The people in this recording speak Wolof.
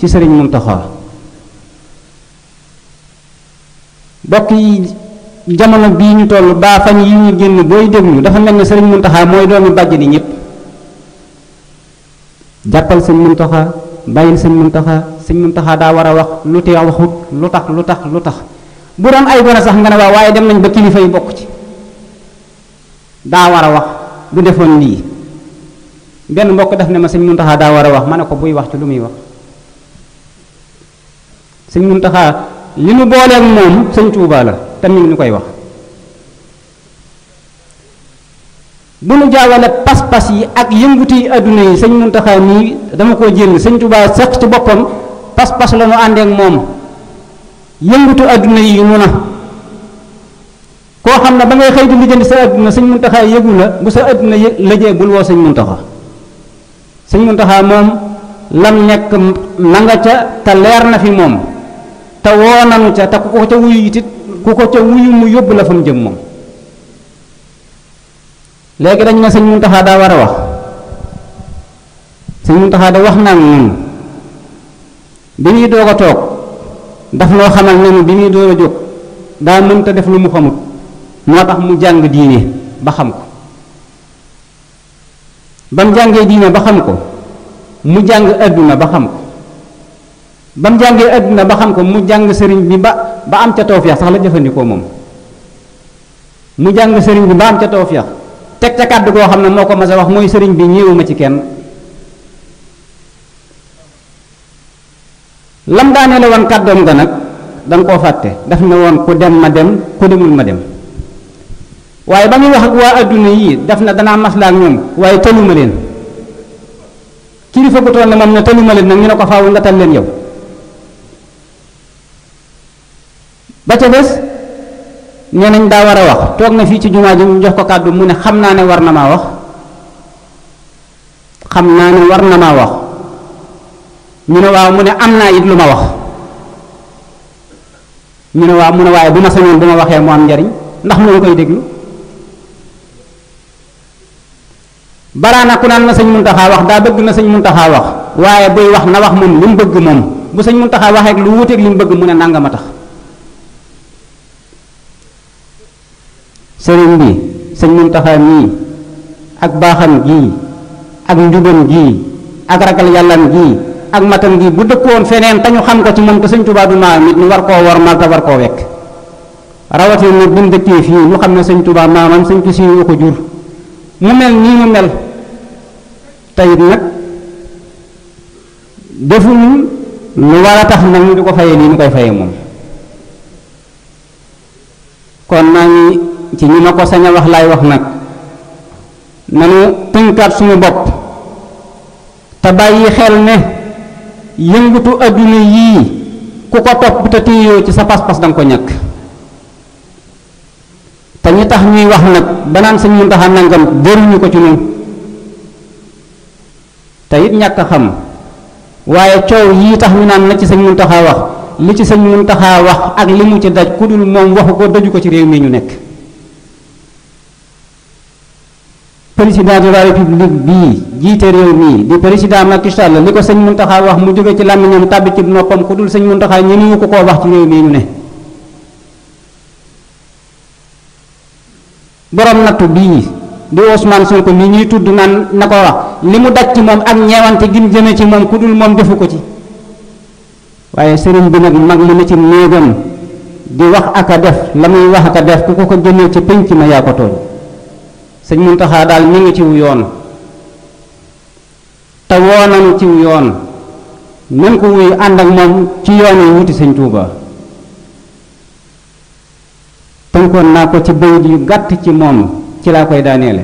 ci sëriñ Muntaxa. bokk yi jamono bii ñu toll baa fan yi ñu génn booy déglu dafa mel ne sëriñ Muntaxa mooy doomi bàjjani ñëpp. jàppal sëñ Muntaxa bàyyil sëñ Muntaxa daa war a wax lu tee waxut lu tax bu doon ay gone sax nga ne waaw waaye dem nañ ba kilifa yi bokk ci daa war a wax du defoon lii. benn mbokk def ne ma sëñ Muntaxa daa war a wax ma ne ko buy wax ci lu muy wax. sëñ Muntaxa li nu booleeg moom sëñ Tuubaa la te mi ngi ñu koy wax. bu nu jaawale pas-pas yi ak yënguti adduna yi sëñ Muntaxa nii dama koo jël sëñ Tuubaa seq ci boppam pas-pas la nu àndeek moom yëngutu adduna yi nu na koo xam ne ba ngay xëy di lijjanti sa adduna sëñ Muntaxa yëgu la bu sa adduna lëjee bul woo sëñ Muntaxa. sëñ Muntaxa moom lam nekk na nga ca te leer na fi moom te woo nanu ca te ku ko ca wuyu it ku ko ca wuyu mu yóbbu la fa mu jëm moom. léegi dañ ne sëñ Muntaxa daa war a wax sëñ Muntaxa da wax naa ñun bi ñuy doog a toog daf loo xamal ne bi ñuy doog a jóg daa mënta def lu mu xamut moo tax mu jàng diine ba xam ko. ba mu jàngee diine ba xam ko mu jàng adduna ba xam ko ba mu jàngee adduna ba xam ko mu jàng sëriñ bi ba am ca tawfeex sax la jëfandikoo moom mu jàng sëriñ bi ba am ca tawfeex teg ca kàddu goo xam ne moo ko mas a wax mooy sëriñ bi ñëwuma ci kenn. lam daane la woon kàddoom ga nag danga koo fàtte daf ne woon ku dem ma dem ku demul ma dem waaye ba muy wax ak waa adduna yii daf na danaa maslaa ak ñoom waaye tëluma leen kilifa gu toll ne moom ne tëluma leen nag ñu ne ko faaw nga tal leen yow. ba ca des nee nañ daa war a wax toog na fii ci jumaa ji ñu jox ko kàddu mu ne xam naa ne war na maa wax ñu ne waaw mu ne am naa it lu ma wax ñu ne waaw mu ne waaye bu ma sañoon bu ma waxee mu am njariñ ndax mu ngi koy déglu. baraana ku naan na sëñ Muntaxa wax daa bëgg na sëñ Muntaxa wax waaye buy wax na wax moom li mu bëgg moom bu sëñ Muntaxa waxee ak lu wuuteeg li mu bëgg mu ne nangama tax. sëriñ bi sëñ Muntaxa mii ak baaxam gii ak njubam gii ak ragal yàllam gii ak matam gii bu dëkkoon feneen te ñu xam ko ci moom te sëñ Tuubaa du maam it ñu war koo wormal te war koo wekk rawatina nag bu ñu dëkkee fii ñu xam ne sëñ Tuubaa maamam sëñ ko siiw ko jur mu mel nii mu mel teyit nag defuñu lu war a tax nag ñu di ko fayee nii ñu koy fayee moom. kon maa ngi ci ñi ma ko sañ a wax laay wax nag nanu tënkaat suñu bopp te bàyyi xel ne yëngutu adduna yii ku ko topp te téyoo ci sa pas-pas danga ko ñàkk. te ñi tax ñuy wax nag banaan sëñ Muntaxa nangam jëruñu ko ci ñun te it ñàkk a xam waaye coow yii tax ñu naan na ci sëñ Muntaxa wax li ci sëñ Muntaxa wax ak li mu ci daj ku dul moom waxu ko daju ko ci réew mi ñu nekk. président de la république bii jiite réew mii di président Macky Sall li ko sëñ Muntaxa wax mu jóge ci làmmiñam tàbbi ci noppam ku dul sëñ Muntaxa ñemewu ko koo wax ci réew mii ñu ne. borom nattu bii di Ousmane Sonko mi ñuy tudd naan na ko wax li mu daj ci moom ak ñeewante gi mu jëme ci moom ku dul moom defu ko ci waaye sëriñ bi nag mag mu ne ci néegam di wax ak a def la muy wax ak a def ku ko jëmee ci pénc ma yaa ko tooñ. sëñ Muntaxa daal mi ngi ciw yoon te woo nañu ciw yoon nañ ko wuy ànd ak moom ci yoon yi wuti sëñ Tuuba. tënkoon naa ko ci bayit yu gàtt ci moom ci laa koy daaneele